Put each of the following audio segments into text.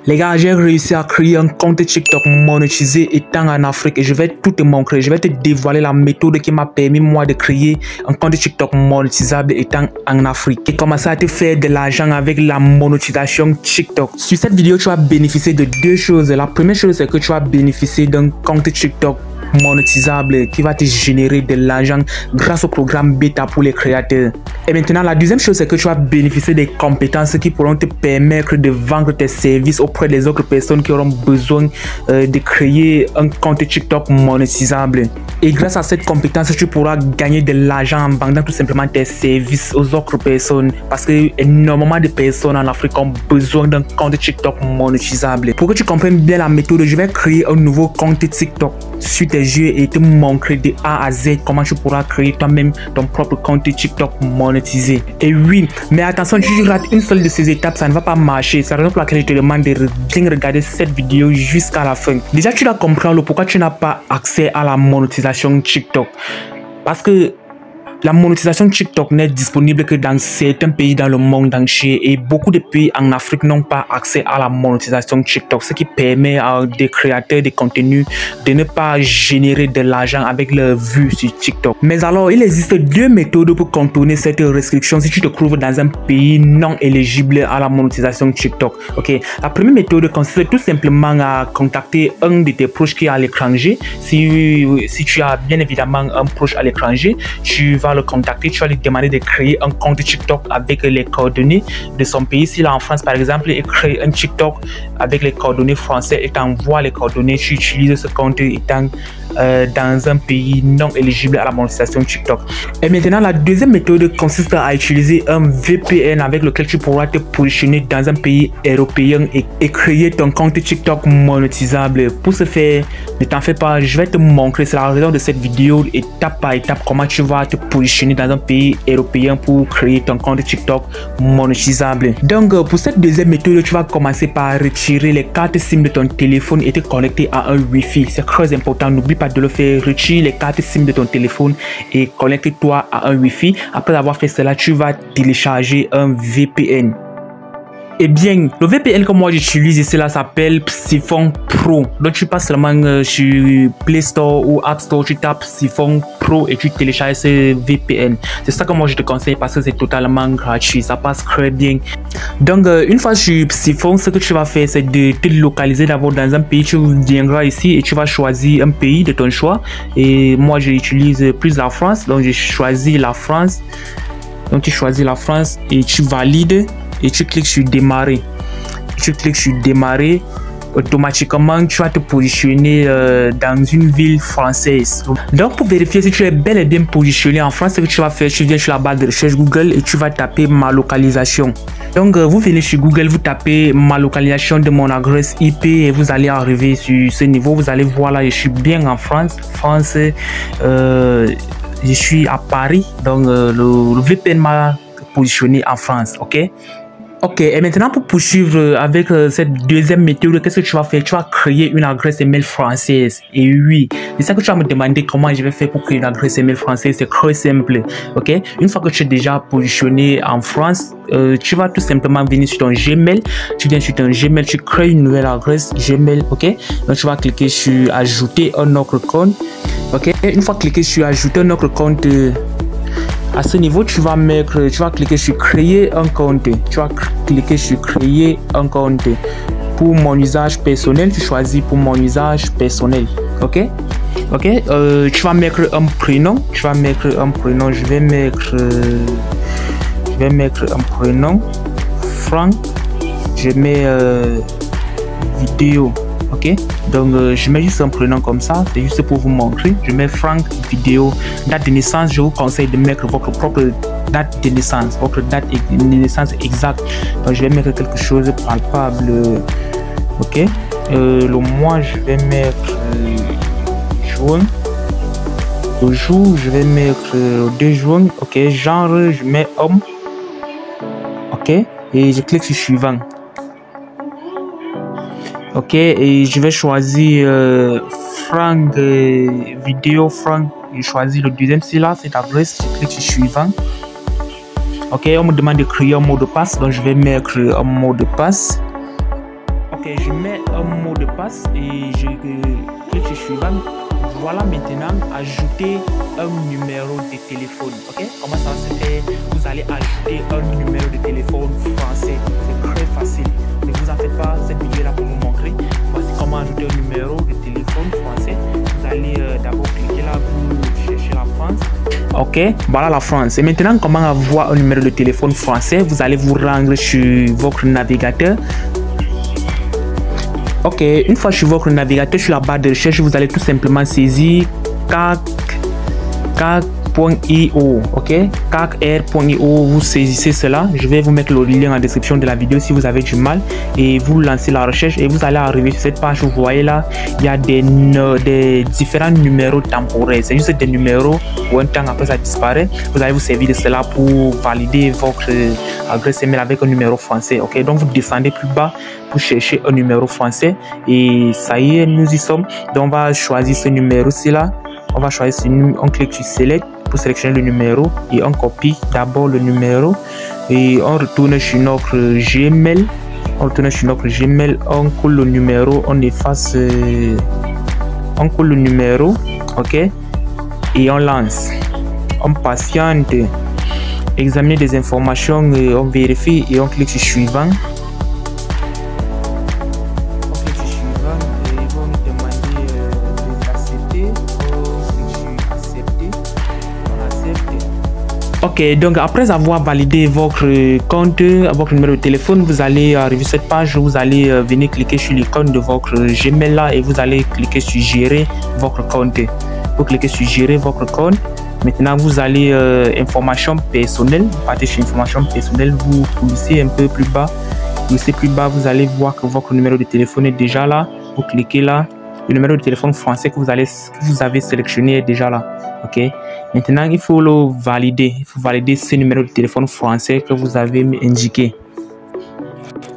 Les gars, j'ai réussi à créer un compte TikTok monétisé étant en Afrique et je vais tout te montrer. Je vais te dévoiler la méthode qui m'a permis moi de créer un compte TikTok monétisable étant en Afrique et commencer à te faire de l'argent avec la monétisation TikTok. Sur cette vidéo, tu vas bénéficier de deux choses. La première chose, c'est que tu vas bénéficier d'un compte TikTok monétisable qui va te générer de l'argent grâce au programme bêta pour les créateurs. Et maintenant, la deuxième chose, c'est que tu vas bénéficier des compétences qui pourront te permettre de vendre tes services auprès des autres personnes qui auront besoin de créer un compte TikTok monétisable. Et grâce à cette compétence, tu pourras gagner de l'argent en vendant tout simplement tes services aux autres personnes. Parce que énormément de personnes en Afrique ont besoin d'un compte TikTok monétisable. Pour que tu comprennes bien la méthode, je vais créer un nouveau compte TikTok sur tes yeux et te montrer de A à Z comment tu pourras créer toi-même ton propre compte TikTok monétisé. Et oui, mais attention, si tu rates une seule de ces étapes, ça ne va pas marcher. C'est la raison pour laquelle je te demande de bien regarder cette vidéo jusqu'à la fin. Déjà, tu dois comprendre pourquoi tu n'as pas accès à la monétisation TikTok. Parce que la monétisation TikTok n'est disponible que dans certains pays dans le monde entier et beaucoup de pays en Afrique n'ont pas accès à la monétisation TikTok, ce qui permet à des créateurs de contenu de ne pas générer de l'argent avec leurs vues sur TikTok. Mais alors, il existe deux méthodes pour contourner cette restriction si tu te trouves dans un pays non éligible à la monétisation TikTok. Ok, la première méthode consiste tout simplement à contacter un de tes proches qui est à l'étranger. Si tu as bien évidemment un proche à l'étranger, tu vas le contacter, tu vas lui demander de créer un compte TikTok avec les coordonnées de son pays. S'il est en France par exemple, il crée un TikTok avec les coordonnées françaises et t'envoie les coordonnées. Tu utilises ce compte étant dans un pays non éligible à la monétisation TikTok. Et maintenant, la deuxième méthode consiste à utiliser un VPN avec lequel tu pourras te positionner dans un pays européen et créer ton compte TikTok monétisable. Pour ce faire, ne t'en fais pas, je vais te montrer, c'est la raison de cette vidéo, étape par étape, comment tu vas te positionner dans un pays européen pour créer ton compte TikTok monétisable. Donc, pour cette deuxième méthode, tu vas commencer par retirer les cartes SIM de ton téléphone et te connecter à un Wi-Fi. C'est très important, n'oublie pas de le faire. Retire les cartes SIM de ton téléphone et connecte-toi à un Wi-Fi. Après avoir fait cela, tu vas télécharger un VPN. Eh bien, le VPN que moi j'utilise ici là s'appelle Psiphon Pro. Donc tu passes seulement sur Play Store ou App Store, tu tapes Psiphon Pro et tu télécharges ce VPN. C'est ça que moi je te conseille parce que c'est totalement gratuit, ça passe très bien. Donc une fois sur Psiphon, ce que tu vas faire c'est de te localiser d'abord dans un pays. Tu viendras ici et tu vas choisir un pays de ton choix. Et moi j'utilise plus la France, donc j'ai choisi la France. Donc tu choisis la France et tu valides. Et tu cliques sur démarrer. Tu cliques sur démarrer. Automatiquement, tu vas te positionner dans une ville française. Donc, pour vérifier si tu es bel et bien positionné en France, ce que tu vas faire, tu viens sur la barre de recherche Google et tu vas taper ma localisation. Donc, vous venez sur Google, vous tapez ma localisation de mon adresse IP et vous allez arriver sur ce niveau. Vous allez voir là, je suis bien en France. Je suis à Paris. Donc, le VPN m'a positionné en France. Ok, et maintenant pour poursuivre avec cette deuxième méthode, qu'est-ce que tu vas faire? Tu vas créer une adresse email française. Et oui, c'est ça que tu vas me demander comment je vais faire pour créer une adresse email française. C'est très simple. Ok, une fois que tu es déjà positionné en France, tu vas tout simplement venir sur ton Gmail. Tu viens sur ton Gmail, tu crées une nouvelle adresse Gmail. Ok, donc tu vas cliquer sur ajouter un autre compte. Ok, une fois cliqué sur ajouter un autre compte, à ce niveau, tu vas cliquer sur créer un compte. Tu vas cliquer sur créer un compte. Pour mon usage personnel, tu choisis pour mon usage personnel. Ok, tu vas mettre un prénom. Je vais mettre un prénom. Franck. Je mets vidéo. Ok, donc je mets juste un prénom comme ça, c'est juste pour vous montrer. Je mets Franck vidéo. Date de naissance, je vous conseille de mettre votre propre date de naissance, votre date de naissance exacte. Donc je vais mettre quelque chose de palpable. Ok, le mois je vais mettre juin. Le jour je vais mettre 2 juin. Ok, genre je mets homme. Ok, et je clique sur suivant. Ok, et je vais choisir Franck vidéo. Franck, je choisis le deuxième, c'est là, cette adresse, je clique sur suivant. Ok, on me demande de créer un mot de passe, donc je vais mettre un mot de passe. Ok, Ok, je mets un mot de passe et je clique sur suivant. Voilà maintenant ajouter un numéro de téléphone. Ok, comment ça se fait? Vous allez ajouter un numéro de téléphone français. C'est très facile. Ne vous en faites pas, cette vidéo là pour vous montrer. Voici comment ajouter un numéro de téléphone français. Vous allez d'abord cliquer là pour chercher la France. Ok, voilà la France. Et maintenant, comment avoir un numéro de téléphone français? Vous allez vous rendre sur votre navigateur. Ok, une fois sur votre navigateur, sur la barre de recherche, vous allez tout simplement saisir CAC.io. Ok, CAC.io, vous saisissez cela. Je vais vous mettre le lien en description de la vidéo si vous avez du mal. Et vous lancez la recherche et vous allez arriver sur cette page. Vous voyez là, il y a des différents numéros temporaires. C'est juste des numéros où un temps après ça disparaît. Vous allez vous servir de cela pour valider votre adresse email avec un numéro français. Ok, donc vous descendez plus bas pour chercher un numéro français. Et ça y est, nous y sommes. Donc on va choisir ce numéro-ci là. On va choisir ce numéro, on clique sur Select pour sélectionner le numéro et on copie d'abord le numéro et on retourne sur notre Gmail. On colle le numéro, on efface, on colle le numéro, ok, et on lance. On patiente, examiner des informations, on vérifie et on clique sur suivant. Ok, donc après avoir validé votre compte, votre numéro de téléphone, vous allez arriver sur cette page, vous allez venir cliquer sur l'icône de votre Gmail là et vous allez cliquer sur gérer votre compte. Vous cliquez sur gérer votre compte. Maintenant, vous allez information personnelle, partez sur information personnelle, vous poussez un peu plus bas. Vous allez voir que votre numéro de téléphone est déjà là. Vous cliquez là. Le numéro de téléphone français que vous avez sélectionné est déjà là. Ok. Maintenant, il faut le valider. Il faut valider ce numéro de téléphone français que vous avez indiqué.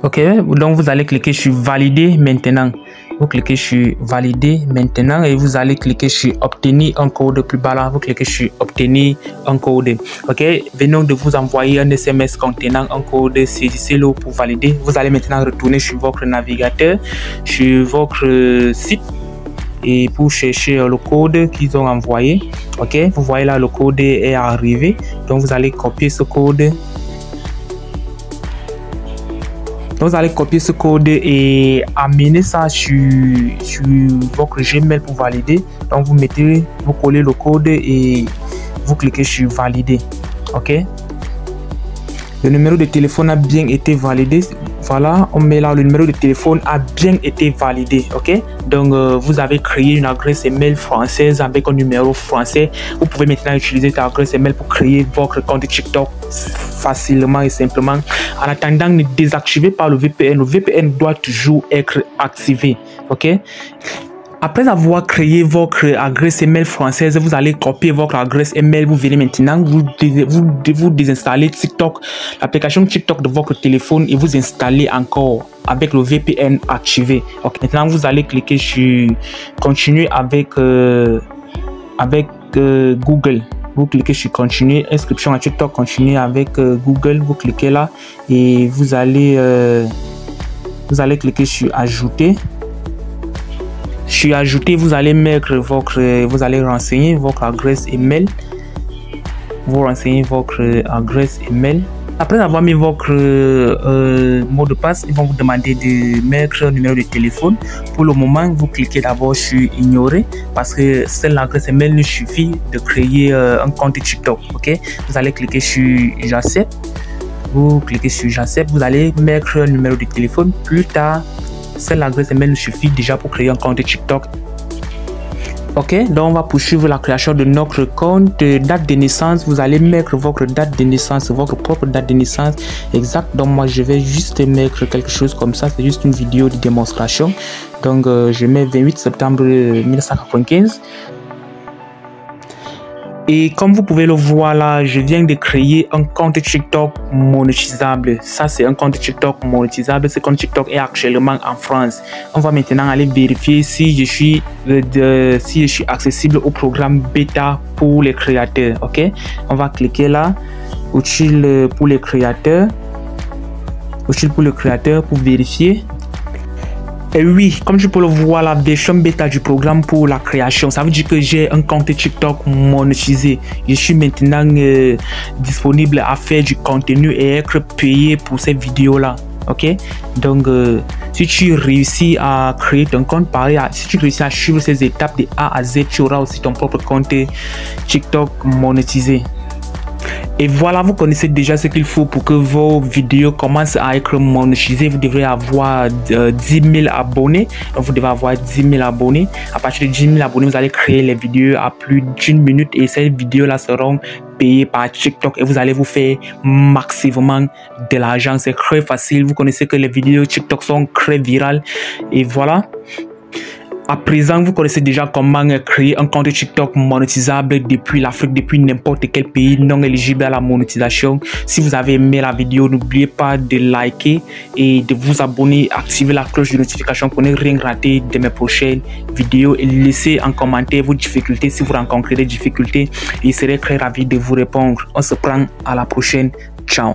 Ok. Donc, vous allez cliquer sur valider maintenant. Vous cliquez sur valider maintenant et vous allez cliquer sur obtenir un code plus bas là. Vous cliquez sur obtenir un code. Ok. Venons de vous envoyer un SMS contenant un code. Saisissez-le pour valider. Vous allez maintenant retourner sur votre navigateur, sur votre site. Et pour chercher le code qu'ils ont envoyé, ok, vous voyez là le code est arrivé, donc vous allez copier ce code. Donc vous allez copier ce code et amener ça sur votre Gmail pour valider. Donc vous collez le code et vous cliquez sur valider, ok. Le numéro de téléphone a bien été validé. Voilà, on met là le numéro de téléphone a bien été validé. Ok, donc vous avez créé une adresse email française avec un numéro français. Vous pouvez maintenant utiliser cette adresse email pour créer votre compte TikTok facilement et simplement. En attendant, ne désactivez pas le VPN. Le VPN doit toujours être activé. Ok. Après avoir créé votre adresse email française, vous allez copier votre adresse email. Vous venez maintenant, vous désinstaller TikTok, l'application TikTok de votre téléphone et vous installer encore avec le VPN activé. Okay. Maintenant, vous allez cliquer sur continuer avec Google. Vous cliquez sur continuer, inscription à TikTok, continuer avec Google. Vous cliquez là et vous allez cliquer sur ajouter. Sur ajouter, vous allez mettre vous allez renseigner votre adresse email. Vous renseignez votre adresse email. Après avoir mis votre mot de passe, ils vont vous demander de mettre un numéro de téléphone. Pour le moment, vous cliquez d'abord sur ignorer parce que seule l'adresse email ne suffit de créer un compte TikTok. Ok, vous allez cliquer sur j'accepte. Vous cliquez sur j'accepte. Vous allez mettre un numéro de téléphone plus tard. Seule l'adresse email suffit déjà pour créer un compte TikTok. Ok, donc on va poursuivre la création de notre compte. Date de naissance, vous allez mettre votre date de naissance, votre propre date de naissance exact. Donc moi je vais juste mettre quelque chose comme ça, c'est juste une vidéo de démonstration. Donc je mets 28 septembre 1995. Et comme vous pouvez le voir là, je viens de créer un compte TikTok monétisable. Ça, c'est un compte TikTok monétisable. Ce compte TikTok est actuellement en France. On va maintenant aller vérifier si je suis accessible au programme bêta pour les créateurs. Ok, on va cliquer là, utile pour les créateurs. Utile pour le créateur pour vérifier. Et oui, comme tu peux le voir, la version bêta du programme pour la création, ça veut dire que j'ai un compte TikTok monétisé. Je suis maintenant disponible à faire du contenu et être payé pour ces vidéos-là. Ok, donc si tu réussis à créer ton compte, pareil, si tu réussis à suivre ces étapes de A à Z, tu auras aussi ton propre compte TikTok monétisé. Et voilà, vous connaissez déjà ce qu'il faut pour que vos vidéos commencent à être monétisées. Vous devrez avoir 10 000 abonnés. Donc, vous devez avoir 10 000 abonnés. À partir de 10 000 abonnés, vous allez créer les vidéos à plus d'une minute et ces vidéos-là seront payées par TikTok et vous allez vous faire massivement de l'argent. C'est très facile. Vous connaissez que les vidéos TikTok sont très virales. Et voilà. À présent, vous connaissez déjà comment créer un compte TikTok monétisable depuis l'Afrique, depuis n'importe quel pays non éligible à la monétisation. Si vous avez aimé la vidéo, n'oubliez pas de liker et de vous abonner, activer la cloche de notification pour ne rien rater de mes prochaines vidéos et laissez en commentaire vos difficultés si vous rencontrez des difficultés. Je serai très ravi de vous répondre. On se prend à la prochaine. Ciao.